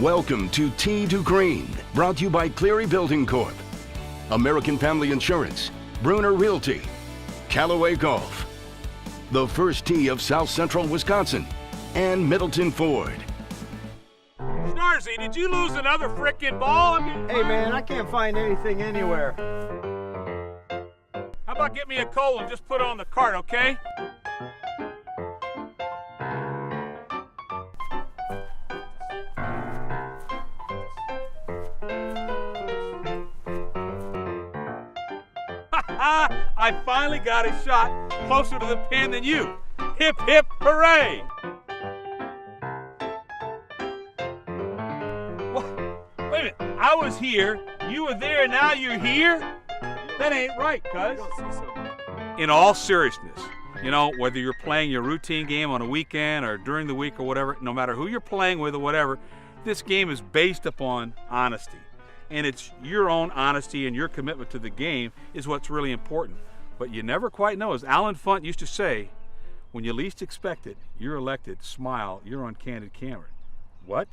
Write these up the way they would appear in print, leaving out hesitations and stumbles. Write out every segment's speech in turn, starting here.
Welcome to Tee to Green, brought to you by Cleary Building Corp., American Family Insurance, Bruner Realty, Callaway Golf, the first tee of South Central Wisconsin, and MIDDLETON Ford. Schnarzy, did you lose another frickin' ball? Hey man, I can't find anything anywhere. How about get me a coal and just put it on the cart, okay? I finally got a shot closer to the pin than you. Hip, hip, hooray! What? Wait a minute, I was here, you were there, now you're here? That ain't right, cuz. In all seriousness, you know, whether you're playing your routine game on a weekend or during the week or whatever, no matter who you're playing with or whatever, this game is based upon honesty. And it's your own honesty and your commitment to the game is what's really important. But you never quite know. As Alan Funt used to say, when you least expect it, you're elected, smile, you're on candid camera. What?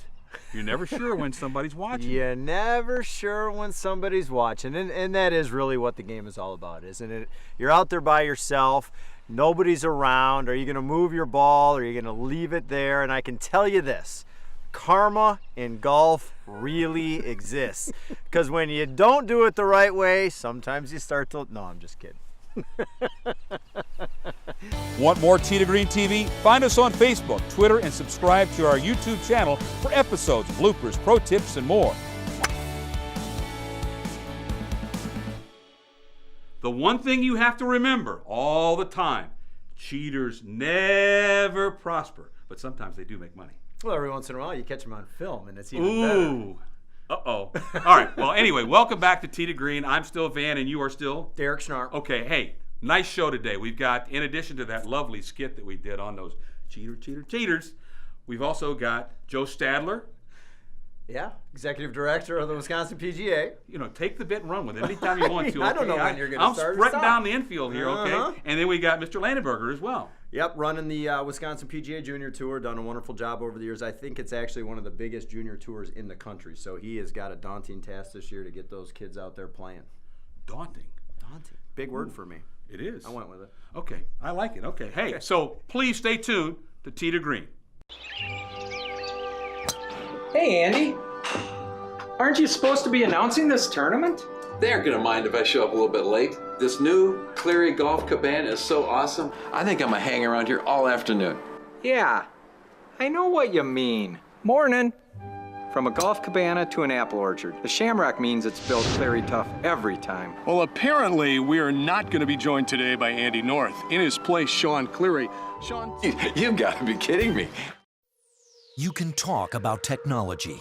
You're never sure when somebody's watching. You're never sure when somebody's watching. And that is really what the game is all about, isn't it? You're out there by yourself. Nobody's around. Are you going to move your ball? Or are you going to leave it there? And I can tell you this. Karma in golf really exists. Because when you don't do it the right way, sometimes you start to... No, I'm just kidding. Want more Tee to Green TV? Find us on Facebook, Twitter, and subscribe to our YouTube channel for episodes, bloopers, pro tips, and more. The one thing you have to remember all the time, cheaters never prosper, but sometimes they do make money. Well, every once in a while you catch them on film, and it's even Ooh. better. Uh-oh. All right. Well, anyway, welcome back to Tee to Green. I'm still Van, and you are still? Derek Schnarr. Okay, hey, nice show today. We've got, in addition to that lovely skit that we did on those cheaters, we've also got Joe Stadler. Yeah, executive director of the Wisconsin PGA. You know, take the bit and run with it anytime you want to. I don't know when you're going to start. I'm sprinting down the infield here, okay? And then we got Mr. Landenberger as well. Yep, running the Wisconsin PGA Junior Tour, done a wonderful job over the years. I think it's actually one of the biggest junior tours in the country, so he has got a daunting task this year to get those kids out there playing. Daunting? Daunting. Big word for me. It is. I went with it. Okay, I like it. Okay, hey, so please stay tuned to Tee to Green. Hey, Andy. Aren't you supposed to be announcing this tournament? They aren't going to mind if I show up a little bit late. This new Cleary Golf Cabana is so awesome. I think I'm going to hang around here all afternoon. Yeah, I know what you mean. Morning. From a golf cabana to an apple orchard, the Shamrock means it's built Cleary tough every time. Well, apparently we are not going to be joined today by Andy North. In his place, Sean Cleary. Sean? You've got to be kidding me. You can talk about technology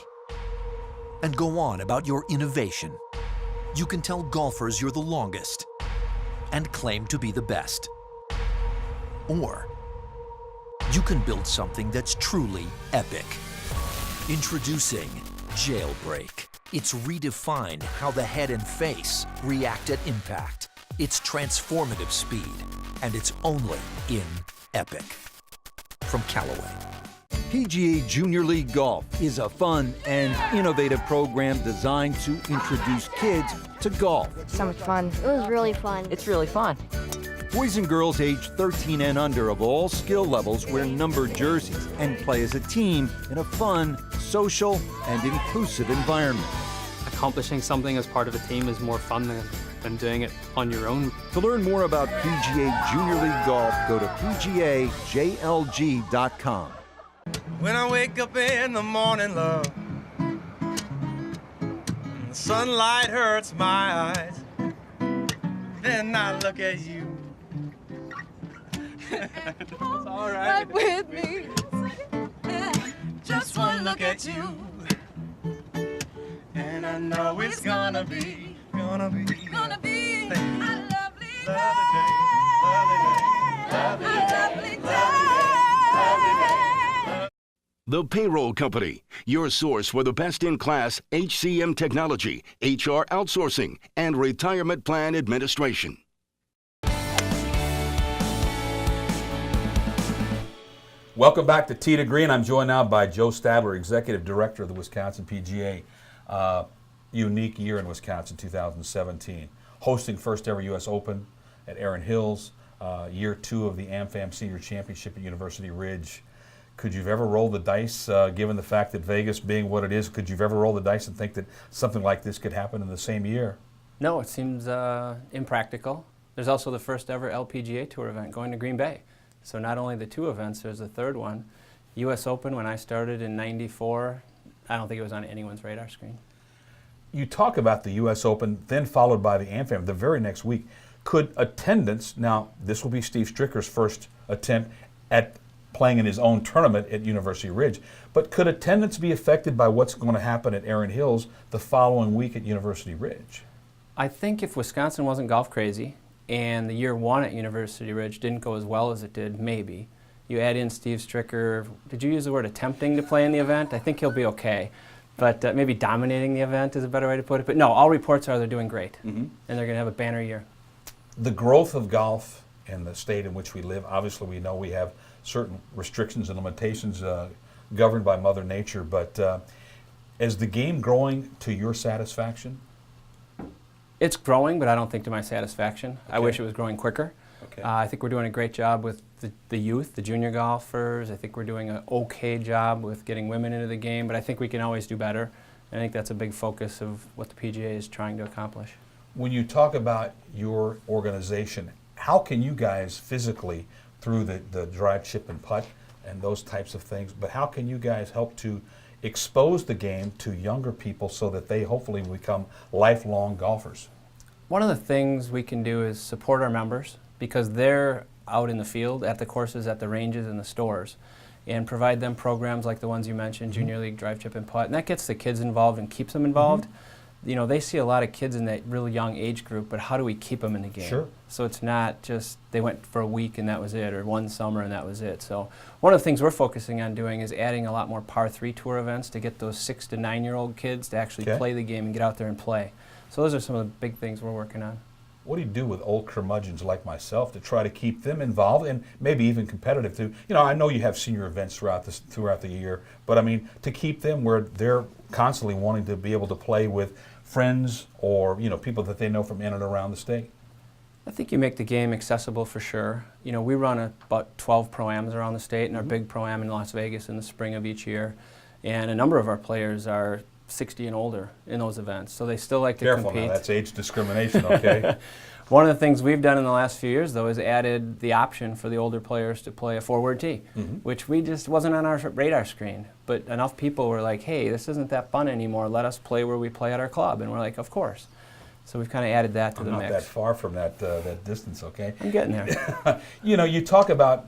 and go on about your innovation. You can tell golfers you're the longest and claim to be the best. Or you can build something that's truly epic. Introducing Jailbreak. It's redefined how the head and face react at impact. It's transformative speed, and it's only in Epic. From Callaway. PGA Junior League Golf is a fun and innovative program designed to introduce kids to golf. So much fun. It was really fun. It's really fun. Boys and girls aged 13 and under of all skill levels wear numbered jerseys and play as a team in a fun, social, and inclusive environment. Accomplishing something as part of a team is more fun than doing it on your own. To learn more about PGA Junior League Golf, go to PGAJLG.com. When I wake up in the morning, love, the sunlight hurts my eyes, then I look at you. It's all right with me. Just one look at you, and I know it's gonna be a lovely day, lovely day. The Payroll Company, your source for the best-in-class HCM technology, HR outsourcing, and retirement plan administration. Welcome back to Tee to Green. I'm joined now by Joe Stadler, Executive Director of the Wisconsin PGA. Unique year in Wisconsin, 2017. Hosting first ever U.S. Open at Erin Hills, year 2 of the AmFam Senior Championship at University Ridge. Could you have ever rolled the dice, given the fact that Vegas being what it is, could you have ever rolled the dice and think that something like this could happen in the same year? No, it seems impractical. There's also the first ever LPGA Tour event going to Green Bay. So not only the 2 events, there's a third one. U.S. Open, when I started in '94, I don't think it was on anyone's radar screen. You talk about the U.S. Open, then followed by the AmFam the very next week. Could attendance, now this will be Steve Stricker's first attempt at playing in his own tournament at University Ridge, but could attendance be affected by what's going to happen at Erin Hills the following week at University Ridge? I think if Wisconsin wasn't golf crazy, and the year 1 at University Ridge didn't go as well as it did, maybe. You add in Steve Stricker, did you use the word attempting to play in the event? I think he'll be okay. But maybe dominating the event is a better way to put it. But no, all reports are they're doing great, and they're going to have a banner year. The growth of golf in the state in which we live, obviously we know we have certain restrictions and limitations governed by Mother Nature, but is the game growing to your satisfaction? It's growing, but I don't think to my satisfaction. Okay. I wish it was growing quicker. Okay. I think we're doing a great job with the youth, the junior golfers. I think we're doing an okay job with getting women into the game, but I think we can always do better. And I think that's a big focus of what the PGA is trying to accomplish. When you talk about your organization, how can you guys physically, through the drive, chip, and putt and those types of things, but how can you guys help to expose the game to younger people so that they hopefully become lifelong golfers? One of the things we can do is support our members because they're out in the field, at the courses, at the ranges, and the stores, and provide them programs like the ones you mentioned, Junior League, Drive, Chip, and Putt, and that gets the kids involved and keeps them involved. You know, they see a lot of kids in that really young age group, but how do we keep them in the game? Sure. So it's not just they went for a week and that was it, or one summer and that was it. So one of the things we're focusing on doing is adding a lot more par 3 tour events to get those 6 to 9-year-old kids to actually play the game and get out there and play. So those are some of the big things we're working on. What do you do with old curmudgeons like myself to try to keep them involved and maybe even competitive too? You know, I know you have senior events throughout the year, but I mean, to keep them where they're constantly wanting to be able to play with friends or, you know, people that they know from in and around the state. I think you make the game accessible for sure. You know, we run about 12 Pro-Ams around the state, and our big Pro-Am in Las Vegas in the spring of each year. And a number of our players are 60 and older in those events, so they still like to compete. Careful now, that's age discrimination, okay? One of the things we've done in the last few years, though, is added the option for the older players to play a forward tee, which we just wasn't on our radar screen. But enough people were like, hey, this isn't that fun anymore. Let us play where we play at our club. And we're like, of course. So we've kind of added that to the mix. I'm not that far from that distance, okay? I'm getting there. You know, you talk about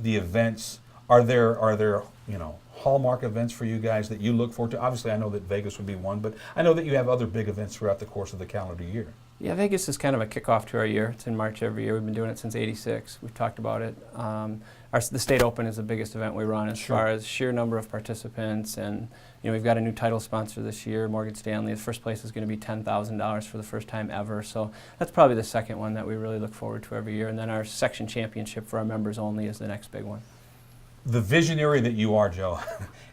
the events. Are there you know, hallmark events for you guys that you look forward to? Obviously, I know that Vegas would be one, but I know that you have other big events throughout the course of the calendar year. Yeah, Vegas is kind of a kickoff to our year. It's in March every year. We've been doing it since '86. We've talked about it. The State Open is the biggest event we run as far as sheer number of participants, and you know, we've got a new title sponsor this year, Morgan Stanley. The first place is going to be $10,000 for the first time ever. So that's probably the second one that we really look forward to every year. And then our section championship for our members only is the next big one. The visionary that you are, Joe,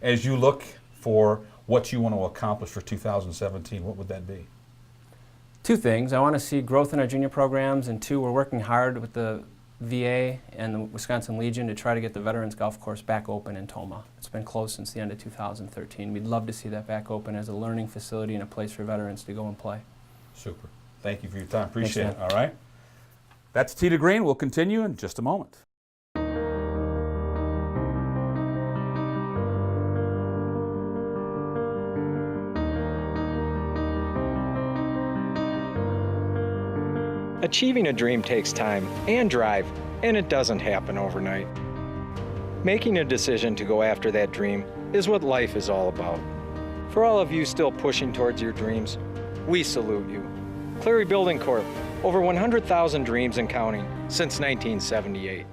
as you look for what you want to accomplish for 2017, what would that be? 2 things. I want to see growth in our junior programs, and 2, we're working hard with the VA and the Wisconsin Legion to try to get the Veterans Golf Course back open in Tomah. It's been closed since the end of 2013. We'd love to see that back open as a learning facility and a place for veterans to go and play. Super. Thank you for your time. Appreciate Thanks, it. All right. That's Tee to Green. We'll continue in just a moment. Achieving a dream takes time and drive, and it doesn't happen overnight. Making a decision to go after that dream is what life is all about. For all of you still pushing towards your dreams, we salute you. Cleary Building Corp, over 100,000 dreams and counting since 1978.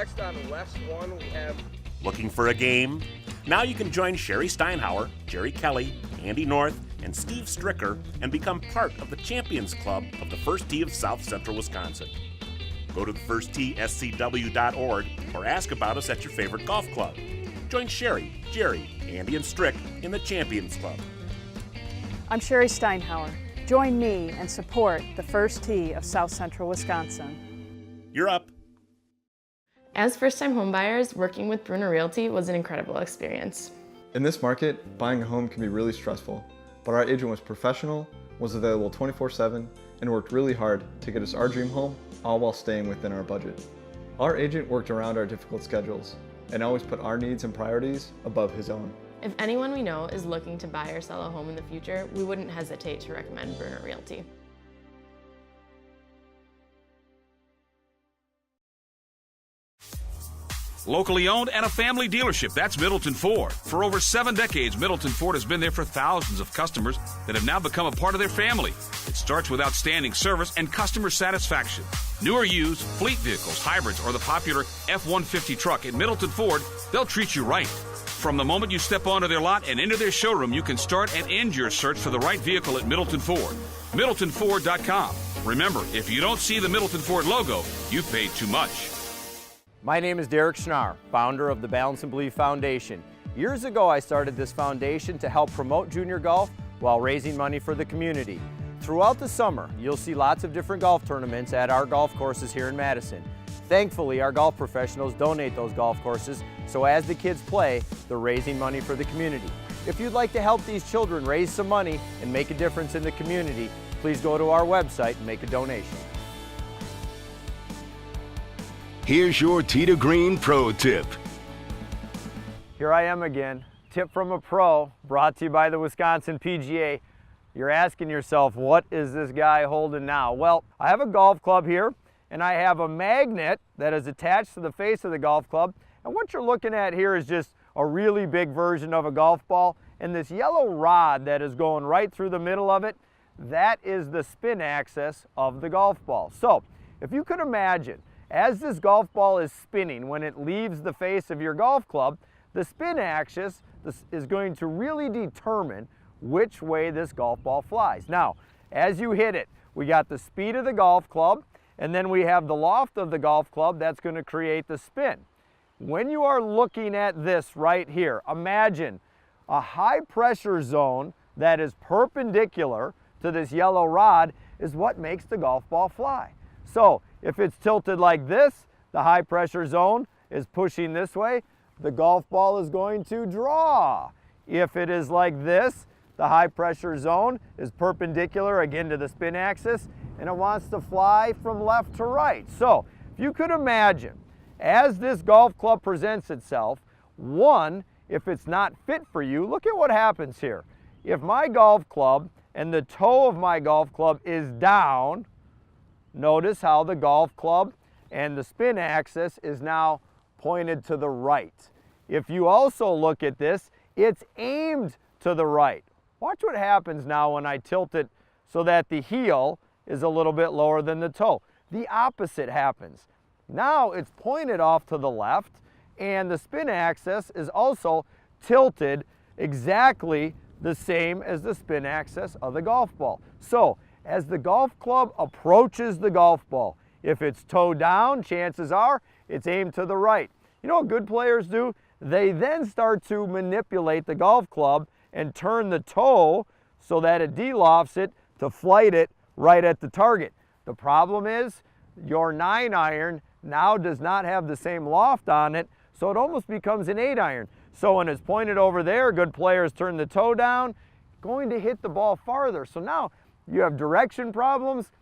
next on West 1, we have... Looking for a game? Now you can join Sherry Steinhauer, Jerry Kelly, Andy North, and Steve Stricker and become part of the Champions Club of the First Tee of South Central Wisconsin. Go to thefirstteescw.org or ask about us at your favorite golf club. Join Sherry, Jerry, Andy, and Strick in the Champions Club. I'm Sherry Steinhauer. Join me and support the First Tee of South Central Wisconsin. You're up. As first-time homebuyers, working with Bruner Realty was an incredible experience. In this market, buying a home can be really stressful, but our agent was professional, was available 24/7, and worked really hard to get us our dream home, all while staying within our budget. Our agent worked around our difficult schedules and always put our needs and priorities above his own. If anyone we know is looking to buy or sell a home in the future, we wouldn't hesitate to recommend Bruner Realty. Locally owned and a family dealership, that's Middleton Ford. For over 7 decades, Middleton Ford has been there for thousands of customers that have now become a part of their family. It starts with outstanding service and customer satisfaction. New or used, fleet vehicles, hybrids, or the popular F-150 truck at Middleton Ford, they'll treat you right. From the moment you step onto their lot and into their showroom, you can start and end your search for the right vehicle at Middleton Ford. MiddletonFord.com. Remember, if you don't see the Middleton Ford logo, you've paid too much. My name is Derek Schnarr, founder of the Balance and Believe Foundation. Years ago, I started this foundation to help promote junior golf while raising money for the community. Throughout the summer, you'll see lots of different golf tournaments at our golf courses here in Madison. Thankfully, our golf professionals donate those golf courses, so as the kids play, they're raising money for the community. If you'd like to help these children raise some money and make a difference in the community, please go to our website and make a donation. Here's your Tee to Green Pro Tip. Here I am again. Tip from a pro, brought to you by the Wisconsin PGA. You're asking yourself, what is this guy holding now? Well, I have a golf club here, and I have a magnet that is attached to the face of the golf club. And what you're looking at here is just a really big version of a golf ball. And this yellow rod that is going right through the middle of it, that is the spin axis of the golf ball. So, if you could imagine, as this golf ball is spinning, when it leaves the face of your golf club, the spin axis is going to really determine which way this golf ball flies. Now, as you hit it, we got the speed of the golf club, and then we have the loft of the golf club that's going to create the spin. When you are looking at this right here, imagine a high pressure zone that is perpendicular to this yellow rod is what makes the golf ball fly. So, if it's tilted like this, the high pressure zone is pushing this way, the golf ball is going to draw. If it is like this, the high pressure zone is perpendicular again to the spin axis, and it wants to fly from left to right. So, if you could imagine, as this golf club presents itself, one, if it's not fit for you, look at what happens here. If my golf club and the toe of my golf club is down, notice how the golf club and the spin axis is now pointed to the right. If you also look at this, it's aimed to the right. Watch what happens now when I tilt it so that the heel is a little bit lower than the toe. The opposite happens. Now it's pointed off to the left, and the spin axis is also tilted exactly the same as the spin axis of the golf ball. So, as the golf club approaches the golf ball, if it's toe down, chances are it's aimed to the right. You know what good players do? They then start to manipulate the golf club and turn the toe so that it de-lofts it to flight it right at the target. The problem is your 9-iron now does not have the same loft on it, so it almost becomes an 8-iron. So when it's pointed over there, good players turn the toe down, going to hit the ball farther. So now you have direction problems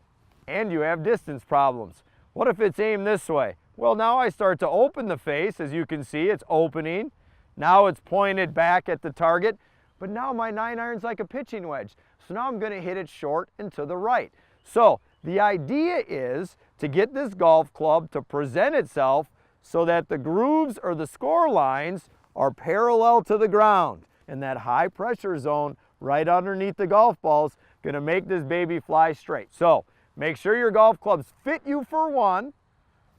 and you have distance problems. What if it's aimed this way? Well, now I start to open the face. As you can see, it's opening. Now it's pointed back at the target, but now my 9-iron's like a pitching wedge. So now I'm going to hit it short and to the right. So the idea is to get this golf club to present itself so that the grooves or the score lines are parallel to the ground. And that high pressure zone right underneath the golf ball's going to make this baby fly straight. So make sure your golf clubs fit you for one,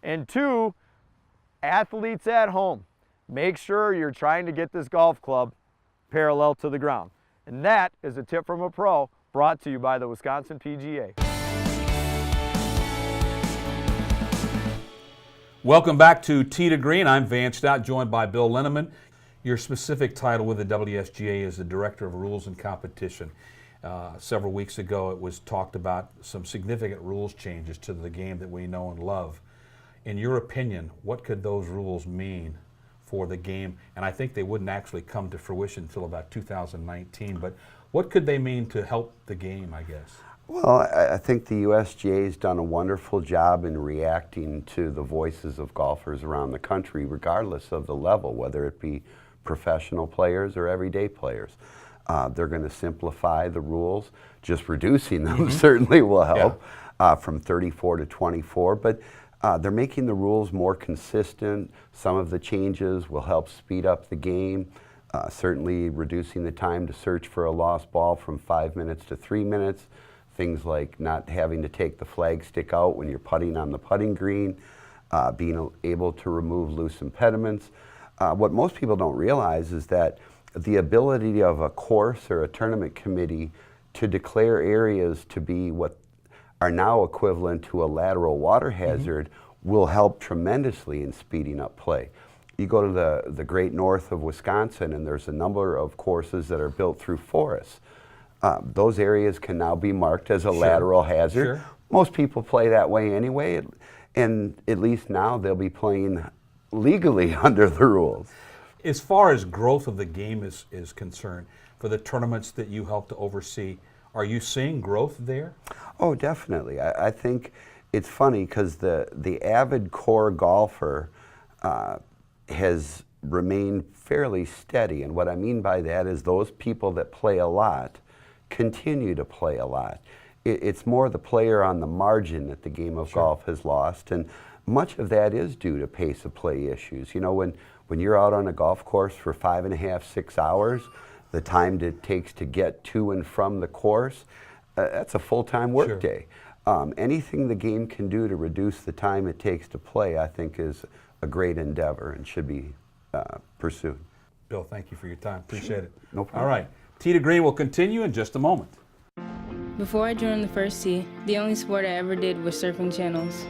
and two, Athletes at home, make sure you're trying to get this golf club parallel to the ground. And that is a tip from a pro, brought to you by the Wisconsin PGA. Welcome back to Tee to Green. I'm Van Stout, joined by Bill Linneman. Your specific title with the WSGA is the Director of Rules and Competition. Several weeks ago, it was talked about some significant rules changes to the game that we know and love. In your opinion, what could those rules mean for the game? And I think they wouldn't actually come to fruition until about 2019, but what could they mean to help the game, I guess? Well, I think the USGA has done a wonderful job in reacting to the voices of golfers around the country, regardless of the level, whether it be professional players or everyday players. They're going to simplify the rules. Just reducing them certainly will help, from 34 to 24. But they're making the rules more consistent. Some of the changes will help speed up the game. Certainly reducing the time to search for a lost ball from 5 minutes to 3 minutes. Things like not having to take the flag stick out when you're putting on the putting green, being able to remove loose impediments. What most people don't realize is that the ability of a course or a tournament committee to declare areas to be what are now equivalent to a lateral water hazard will help tremendously in speeding up play. You go to the great north of Wisconsin, and there's a number of courses that are built through forests. Those areas can now be marked as a lateral hazard. Most people play that way anyway, and at least now they'll be playing legally under the rules. As far as growth of the game is concerned, for the tournaments that you help to oversee, are you seeing growth there? Oh, definitely. I think it's funny because the avid core golfer has remained fairly steady, and what I mean by that is those people that play a lot continue to play a lot. It's more the player on the margin that the game of golf has lost, and much of that is due to pace of play issues. You know, when you're out on a golf course for 5.5, 6 hours, the time it takes to get to and from the course, that's a full-time work day. Anything the game can do to reduce the time it takes to play, I think, is a great endeavor and should be pursued. Bill, thank you for your time. Appreciate it. No problem. All right. Tee to Green will continue in just a moment. Before I joined the first tee, the only sport I ever did was surfing channels.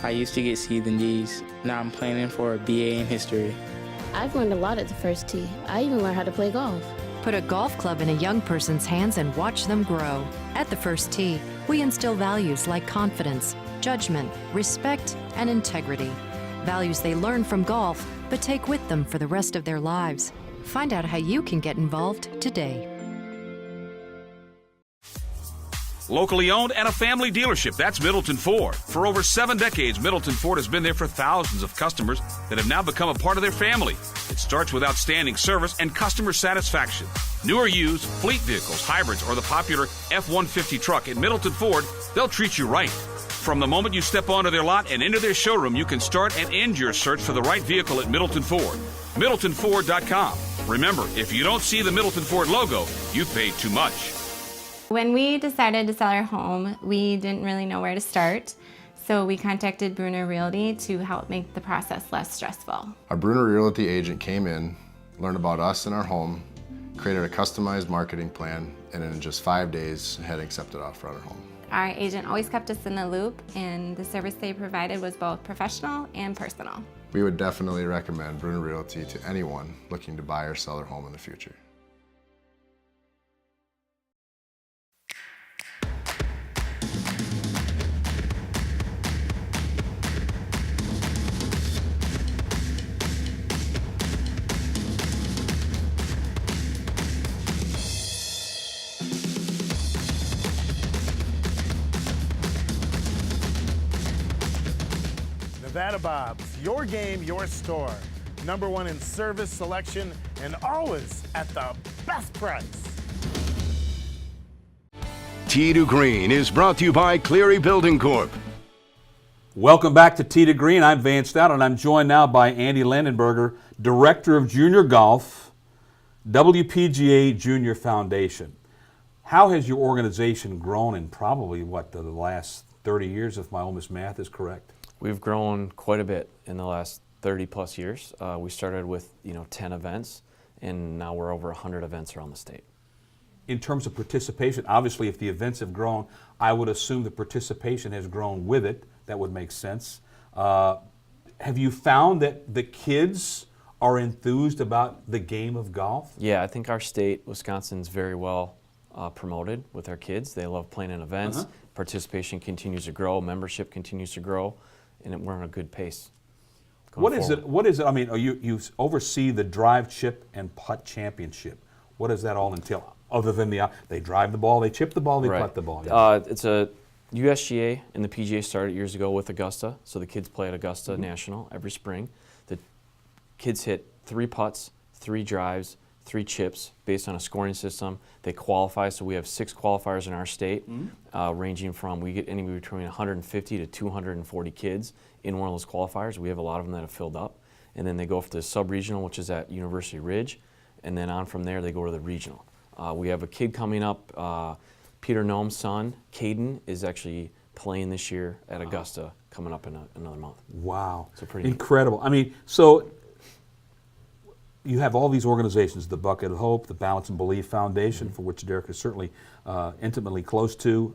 I used to get C's and D's. Now I'm planning for a BA in history. I've learned a lot at the first tee. I even learned how to play golf. Put a golf club in a young person's hands and watch them grow. At the first tee, we instill values like confidence, judgment, respect, and integrity. Values they learn from golf, but take with them for the rest of their lives. Find out how you can get involved today. Locally owned and a family dealership, that's Middleton Ford. For over 7 decades, Middleton Ford has been there for thousands of customers that have now become a part of their family. It starts with outstanding service and customer satisfaction. New or used, fleet vehicles, hybrids, or the popular F-150 truck at Middleton Ford, they'll treat you right. From the moment you step onto their lot and into their showroom, you can start and end your search for the right vehicle at Middleton Ford. MiddletonFord.com. Remember, if you don't see the Middleton Ford logo, you've paid too much. When we decided to sell our home, we didn't really know where to start, so we contacted Bruner Realty to help make the process less stressful. Our Bruner Realty agent came in, learned about us and our home, created a customized marketing plan, and in just 5 days had accepted offer on our home. Our agent always kept us in the loop, and the service they provided was both professional and personal. We would definitely recommend Bruner Realty to anyone looking to buy or sell their home in the future. Nevada Bob's, your game, your store. #1 in service, selection, and always at the best price. Tee to Green is brought to you by Cleary Building Corp. Welcome back to Tee to Green. I'm Van Stout, and I'm joined now by Andy Landenberger, Director of Junior Golf, WPGA Junior Foundation. How has your organization grown in probably, the last 30 years, if my oldest math is correct? We've grown quite a bit in the last 30 plus years. We started with 10 events, and now we're over 100 events around the state. In terms of participation, obviously if the events have grown, I would assume the participation has grown with it. That would make sense. Have you found that the kids are enthused about the game of golf? Yeah, I think our state, Wisconsin's very well promoted with our kids. They love playing in events. Participation continues to grow, membership continues to grow, and we're on a good pace. What is it? I mean, you oversee the drive, chip, and putt championship. What does that all entail? Other than they drive the ball, they chip the ball, they putt the ball. It's a USGA and the PGA started years ago with Augusta, so the kids play at Augusta National every spring. The kids hit 3 putts, 3 drives, 3 chips based on a scoring system. They qualify, so we have 6 qualifiers in our state, ranging from, we get anywhere between 150 to 240 kids in one of those qualifiers. We have a lot of them that have filled up. And then they go for the sub-regional, which is at University Ridge, and then on from there they go to the regional. We have a kid coming up, Peter Noem's son, Caden, is actually playing this year at Augusta, coming up in another month. Wow. So pretty incredible. I mean, so you have all these organizations, the Bucket of Hope, the Balance and Belief Foundation, for which Derek is certainly intimately close to,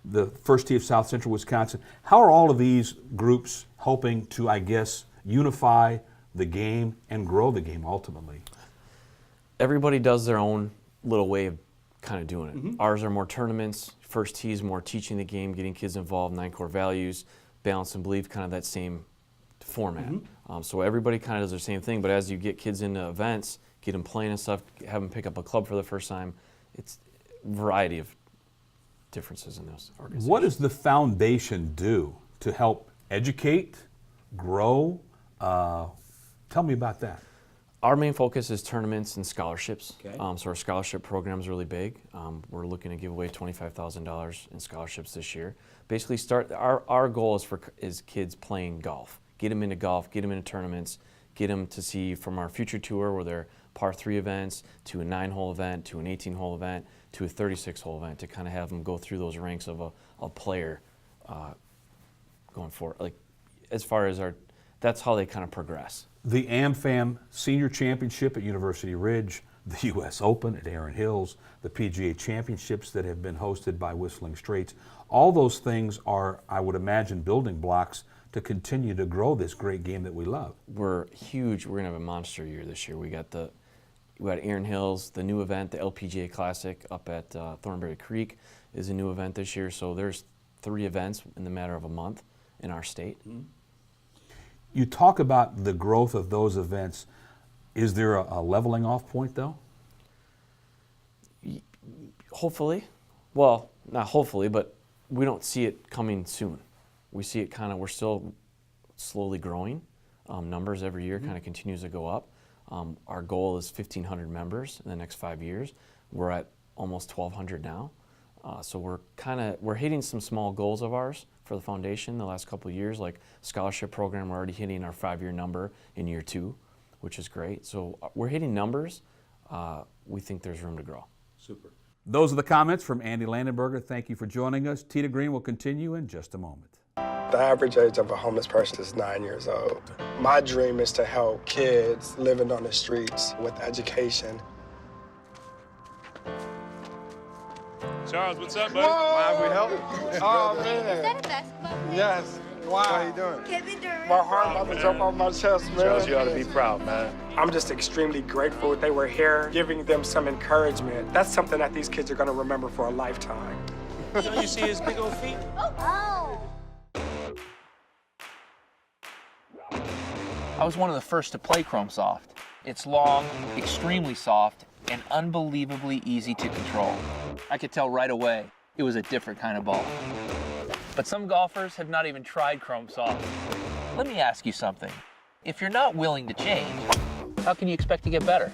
the First Tee of South Central Wisconsin. How are all of these groups helping to, I guess, unify the game and grow the game ultimately? Everybody does their own little way of kind of doing it. Ours are more tournaments. First Tee is more teaching the game, getting kids involved, 9 core values, balance and belief, kind of that same format. So everybody kind of does the same thing, but as you get kids into events, get them playing and stuff, have them pick up a club for the first time, it's a variety of differences in those organizations. What does the foundation do to help educate, grow? Tell me about that. Our main focus is tournaments and scholarships. So our scholarship program is really big. We're looking to give away $25,000 in scholarships this year. Basically, our goal is kids playing golf. Get them into golf, get them into tournaments, get them to see from our future tour where they're par 3 events to a 9-hole event to an 18-hole event to a 36-hole event, to kind of have them go through those ranks of a player going forward. Like, as far as that's how they kind of progress. The AmFam Senior Championship at University Ridge, the U.S. Open at Erin Hills, the PGA Championships that have been hosted by Whistling Straits, all those things are, I would imagine, building blocks to continue to grow this great game that we love. We're huge. We're going to have a monster year this year. We got Erin Hills, the new event, the LPGA Classic up at Thornberry Creek is a new event this year. So there's 3 events in the matter of a month in our state. You talk about the growth of those events. Is there a leveling off point, though? Hopefully. Well, not hopefully, but we don't see it coming soon. We see it we're still slowly growing. Numbers every year kind of continues to go up. Our goal is 1,500 members in the next 5 years. We're at almost 1,200 now. So we're hitting some small goals of ours for the foundation the last couple of years, like scholarship program. We're already hitting our 5-year number in year 2, which is great. So we're hitting numbers. We think there's room to grow. Super. Those are the comments from Andy Landenberger. Thank you for joining us. Tee to Green will continue in just a moment. The average age of a homeless person is 9 years old. My dream is to help kids living on the streets with education. Charles, what's up, buddy? Why we help? Oh, man. Is that a basketball player? Yes. Wow. How you doing? My heart about to jump off my chest, man. Charles, you ought to be proud, man. I'm just extremely grateful that they were here, giving them some encouragement. That's something that these kids are going to remember for a lifetime. You see his big old feet? Oh. I was one of the first to play Chrome Soft. It's long, extremely soft, and unbelievably easy to control. I could tell right away it was a different kind of ball. But some golfers have not even tried Chrome Soft. Let me ask you something. If you're not willing to change, how can you expect to get better?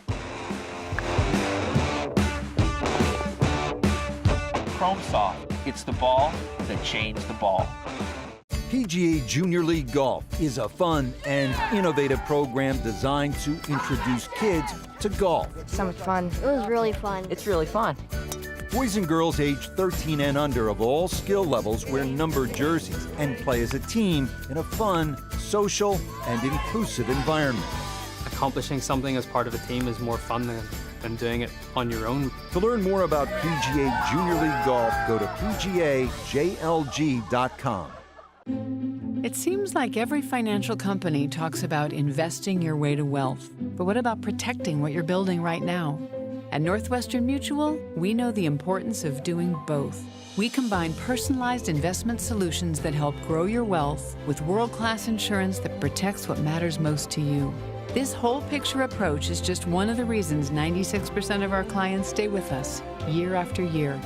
Chrome Soft, it's the ball that changed the ball. PGA Junior League Golf is a fun and innovative program designed to introduce kids to golf. So much fun. It was really fun. It's really fun. Boys and girls aged 13 and under of all skill levels wear numbered jerseys and play as a team in a fun, social, and inclusive environment. Accomplishing something as part of a team is more fun than doing it on your own. To learn more about PGA Junior League Golf, go to pgajlg.com. It seems like every financial company talks about investing your way to wealth. But what about protecting what you're building right now? At Northwestern Mutual, we know the importance of doing both. We combine personalized investment solutions that help grow your wealth with world-class insurance that protects what matters most to you. This whole picture approach is just one of the reasons 96% of our clients stay with us year after year.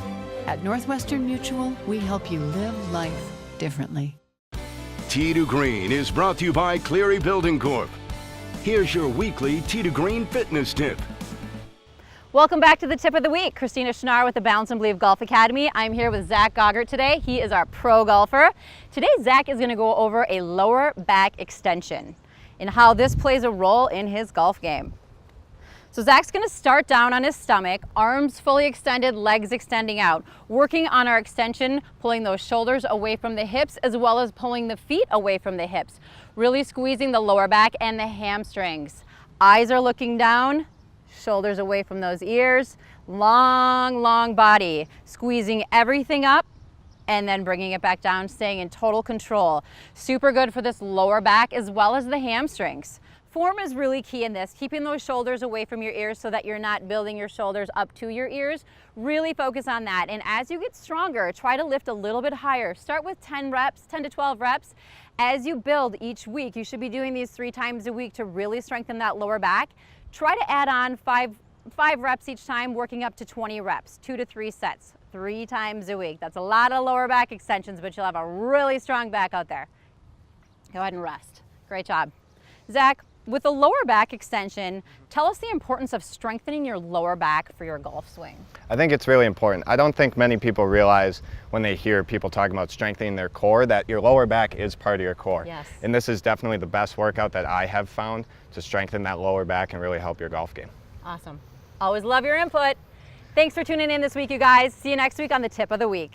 At Northwestern Mutual, we help you live life differently. Tee to Green is brought to you by Cleary Building Corp. Here's your weekly Tee to Green fitness tip. Welcome back to the tip of the week. Christina Schnarr with the Balance and Believe Golf Academy. I'm here with Zach Goggert today. He is our pro golfer. Today, Zach is going to go over a lower back extension and how this plays a role in his golf game. So Zach's going to start down on his stomach, arms fully extended, legs extending out, working on our extension, pulling those shoulders away from the hips as well as pulling the feet away from the hips, really squeezing the lower back and the hamstrings. Eyes are looking down, shoulders away from those ears, long body, squeezing everything up and then bringing it back down, staying in total control. Super good for this lower back as well as the hamstrings. Form is really key in this, keeping those shoulders away from your ears so that you're not building your shoulders up to your ears. Really focus on that. And as you get stronger, try to lift a little bit higher. Start with 10 reps, 10 to 12 reps. As you build each week, you should be doing these 3 times a week to really strengthen that lower back. Try to add on five reps each time, working up to 20 reps, 2 to 3 sets, 3 times a week. That's a lot of lower back extensions, but you'll have a really strong back out there. Go ahead and rest. Great job. Zach, with the lower back extension, tell us the importance of strengthening your lower back for your golf swing. I think it's really important. I don't think many people realize when they hear people talking about strengthening their core that your lower back is part of your core. Yes. And this is definitely the best workout that I have found to strengthen that lower back and really help your golf game. Awesome. Always love your input. Thanks for tuning in this week, you guys. See you next week on the Tip of the Week.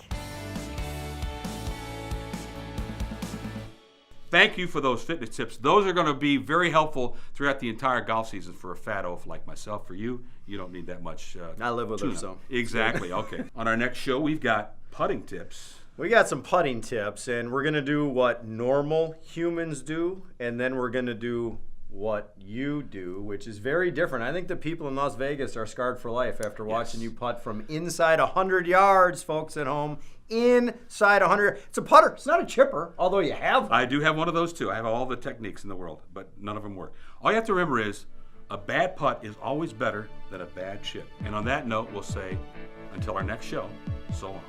Thank you for those fitness tips. Those are going to be very helpful throughout the entire golf season for a fat oaf like myself. For you, you don't need that much. I live with her, tune-up. so. Exactly, okay. On our next show, we've got putting tips. We got some putting tips, and we're going to do what normal humans do, and then we're going to do what you do, which is very different. I think the people in Las Vegas are scarred for life after watching you putt from inside 100 yards, folks at home. Inside 100. It's a putter. It's not a chipper, although you have one. I do have one of those too. I have all the techniques in the world, but none of them work. All you have to remember is a bad putt is always better than a bad chip. And on that note, we'll say until our next show, so long.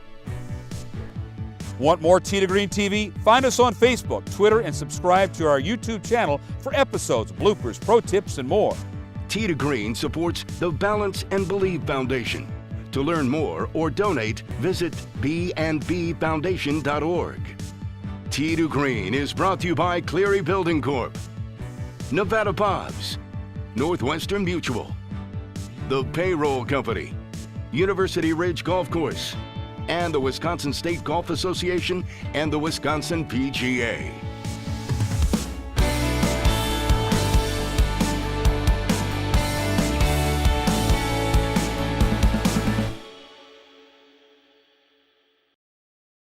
Want more Tee to Green TV? Find us on Facebook, Twitter, and subscribe to our YouTube channel for episodes, bloopers, pro tips, and more. Tee to Green supports the Balance and Believe Foundation. To learn more or donate, visit bandbfoundation.org. Tee to Green is brought to you by Cleary Building Corp., Nevada Bobs, Northwestern Mutual, The Payroll Company, University Ridge Golf Course, and the Wisconsin State Golf Association and the Wisconsin PGA.